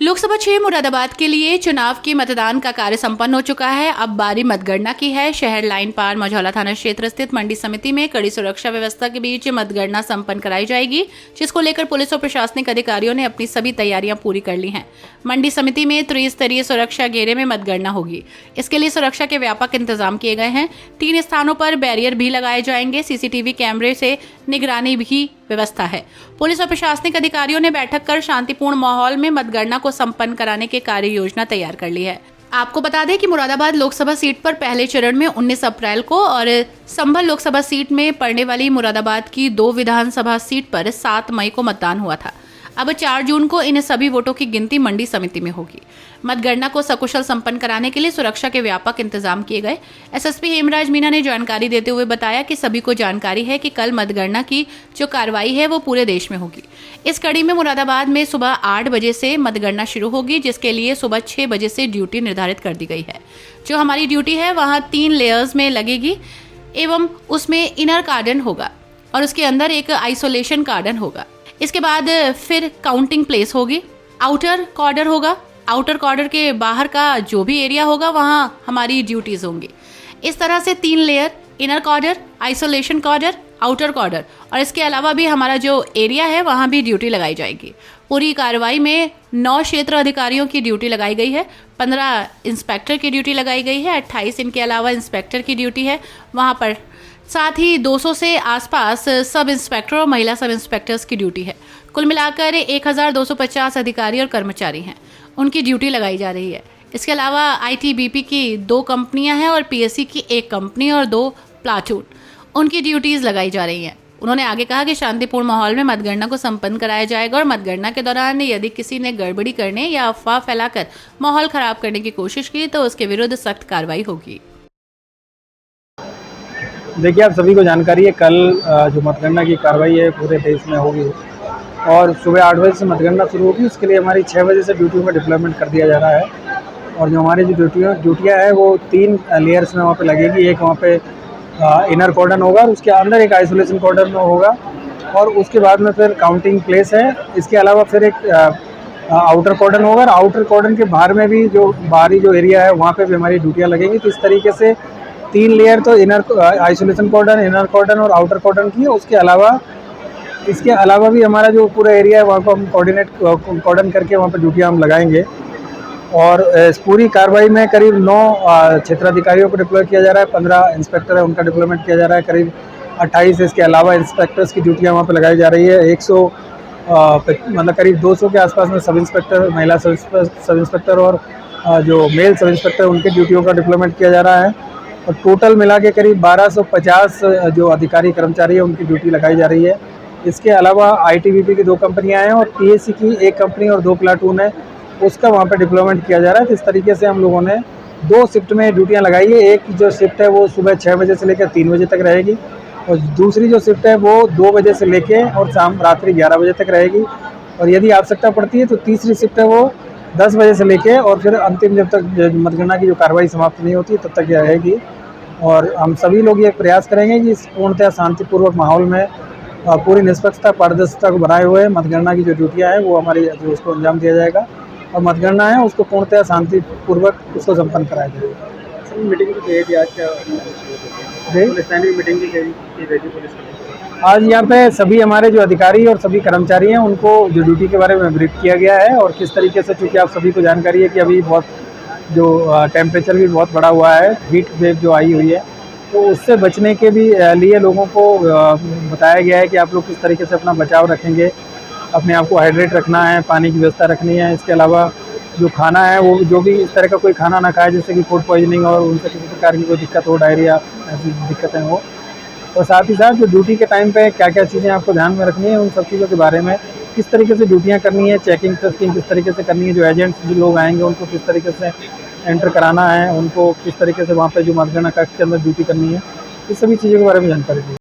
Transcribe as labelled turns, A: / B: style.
A: लोकसभा 6 मुरादाबाद के लिए चुनाव की मतदान का कार्य संपन्न हो चुका है। अब बारी मतगणना की है। शहर लाइन पार मझौला थाना क्षेत्र स्थित मंडी समिति में कड़ी सुरक्षा व्यवस्था के बीच मतगणना संपन्न कराई जाएगी, जिसको लेकर पुलिस और प्रशासनिक अधिकारियों ने अपनी सभी तैयारियां पूरी कर ली हैं। मंडी समिति में त्रिस्तरीय सुरक्षा घेरे में मतगणना होगी। इसके लिए सुरक्षा के व्यापक इंतजाम किए गए हैं। 3 स्थानों पर बैरियर भी लगाए जाएंगे। सीसीटीवी कैमरे से निगरानी भी व्यवस्था है। पुलिस और प्रशासनिक अधिकारियों ने बैठक कर शांतिपूर्ण माहौल में मतगणना को संपन्न कराने के कार्य योजना तैयार कर ली है। आपको बता दें कि मुरादाबाद लोकसभा सीट पर पहले चरण में 19 अप्रैल को और संभल लोकसभा सीट में पड़ने वाली मुरादाबाद की 2 विधानसभा सीट पर 7 मई को मतदान हुआ था। अब 4 जून को इन सभी वोटों की गिनती मंडी समिति में होगी। मतगणना को सकुशल संपन्न कराने के लिए सुरक्षा के व्यापक इंतजाम किए गए। एसएसपी हेमराज मीना ने जानकारी देते हुए बताया कि सभी को जानकारी है कि कल मतगणना की जो कार्रवाई है वो पूरे देश में होगी। इस कड़ी में मुरादाबाद में सुबह 8 बजे से मतगणना शुरू होगी, जिसके लिए सुबह 6 बजे से ड्यूटी निर्धारित कर दी गई है। जो हमारी ड्यूटी है वहाँ 3 लेयर्स में लगेगी एवं उसमें इनर कार्डन होगा और उसके अंदर एक आइसोलेशन कार्डन होगा। इसके बाद फिर काउंटिंग प्लेस होगी, आउटर कॉर्डर होगा। आउटर कॉर्डर के बाहर का जो भी एरिया होगा वहाँ हमारी ड्यूटीज होंगी। इस तरह से 3 लेयर, इनर कॉर्डर, आइसोलेशन कॉर्डर, आउटर कॉर्डर और इसके अलावा भी हमारा जो एरिया है वहाँ भी ड्यूटी लगाई जाएगी। पूरी कार्रवाई में 9 क्षेत्र अधिकारियों की ड्यूटी लगाई गई है, 15 इंस्पेक्टर की ड्यूटी लगाई गई है, 28 इनके अलावा इंस्पेक्टर की ड्यूटी है वहाँ पर। साथ ही 200 से आसपास सब इंस्पेक्टर और महिला सब इंस्पेक्टर्स की ड्यूटी है। कुल मिलाकर 1250 अधिकारी और कर्मचारी हैं, उनकी ड्यूटी लगाई जा रही है। इसके अलावा आईटीबीपी की 2 कंपनियां हैं और पीएससी की 1 कंपनी और 2 प्लाटून, उनकी ड्यूटीज लगाई जा रही हैं। उन्होंने आगे कहा कि शांतिपूर्ण माहौल में मतगणना को संपन्न कराया जाएगा और मतगणना के दौरान यदि किसी ने गड़बड़ी करने या अफवाह फैलाकर माहौल खराब करने की कोशिश की तो उसके विरुद्ध सख्त कार्रवाई होगी।
B: देखिए, आप सभी को जानकारी है, कल जो मतगणना की कार्रवाई है पूरे देश में होगी और सुबह 8 बजे से मतगणना शुरू होगी। इसके लिए हमारी 6 बजे से ड्यूटी में डिप्लॉयमेंट कर दिया जा रहा है और जो हमारी जो ड्यूटियाँ हैं वो 3 लेयर्स में वहाँ पे लगेगी। एक वहाँ पे इनर कॉर्डन होगा और उसके अंदर एक आइसोलेशन कॉर्डन होगा और उसके बाद में फिर काउंटिंग प्लेस है। इसके अलावा फिर एक आउटर कॉर्डन होगा और आउटर कॉर्डन के बाहर में भी जो बाहरी जो एरिया है वहाँ पे भी हमारी ड्यूटियाँ लगेंगी। तो इस तरीके से 3 लेयर तो इनर आइसोलेशन कॉर्डन, इनर कॉर्डन और आउटर कॉर्डन की है। इसके अलावा भी हमारा जो पूरा एरिया है वहाँ को हम कॉर्डन करके वहाँ पर ड्यूटियाँ हम लगाएंगे और इस पूरी कार्रवाई में करीब 9 क्षेत्राधिकारियों को डिप्लॉय किया जा रहा है, 15 इंस्पेक्टर है उनका डिप्लॉयमेंट किया जा रहा है, करीब 28 इसके अलावा इंस्पेक्टर्स की ड्यूटियाँ वहाँ पर लगाई जा रही है। 100 मतलब करीब 200 के आसपास में सब इंस्पेक्टर, महिला सब इंस्पेक्टर और जो मेल सब इंस्पेक्टर उनकी ड्यूटियों का डिप्लॉयमेंट किया जा रहा है और टोटल मिला के करीब 1250 जो अधिकारी कर्मचारी है उनकी ड्यूटी लगाई जा रही है। इसके अलावा आईटीबीपी की 2 कंपनियां हैं और पीएससी की 1 कंपनी और 2 प्लाटून है, उसका वहां पे डिप्लॉयमेंट किया जा रहा है। तो इस तरीके से हम लोगों ने 2 शिफ्ट में ड्यूटियां लगाई है। एक जो शिफ्ट है वो सुबह 6 बजे से लेकर 3 बजे तक रहेगी और दूसरी जो शिफ्ट है वो 2 बजे से लेके और रात्रि 11 बजे तक रहेगी और यदि आवश्यकता पड़ती है तो तीसरी शिफ्ट है वो 10 बजे से लेके और फिर अंतिम जब तक मतगणना की जो कार्रवाई समाप्त नहीं होती तब तक यह रहेगी। और हम सभी लोग ये प्रयास करेंगे कि इस पूर्णतः शांतिपूर्वक माहौल में पूरी निष्पक्षता, पारदर्शिता को बनाए हुए मतगणना की जो ड्यूटियाँ हैं वो हमारी जो उसको अंजाम दिया जाएगा और मतगणना है उसको पूर्णतः शांतिपूर्वक उसको संपन्न कराया जाएगा।
C: मीटिंग की तैयारी आज क्या मीटिंग की
B: आज यहाँ पे सभी हमारे जो अधिकारी और सभी कर्मचारी हैं उनको जो ड्यूटी के बारे में ब्रीफ किया गया है और किस तरीके से, चूँकि आप सभी को जानकारी है कि अभी बहुत जो टेम्परेचर भी बहुत बढ़ा हुआ है, हीट वेव जो आई हुई है, तो उससे बचने के भी लिए लोगों को बताया गया है कि आप लोग किस तरीके से अपना बचाव रखेंगे, अपने आप को हाइड्रेट रखना है, पानी की व्यवस्था रखनी है। इसके अलावा जो खाना है वो जो भी इस तरह का कोई खाना ना खाए जिससे कि फूड पॉइजनिंग और उनसे किसी प्रकार की कोई दिक्कत हो, डायरिया ऐसी दिक्कतें हो। और साथ ही साथ जो ड्यूटी के टाइम पे क्या क्या चीज़ें आपको ध्यान में रखनी है उन सब चीज़ों के बारे में, किस तरीके से ड्यूटियाँ करनी है, चेकिंग टेस्टिंग किस तरीके से करनी है, जो एजेंट्स जो लोग आएंगे उनको किस तरीके से एंटर कराना है, उनको किस तरीके से वहाँ पे जो मतगणना कक्ष के अंदर ड्यूटी करनी है, इस सभी चीज़ों के बारे में जानकारी दी।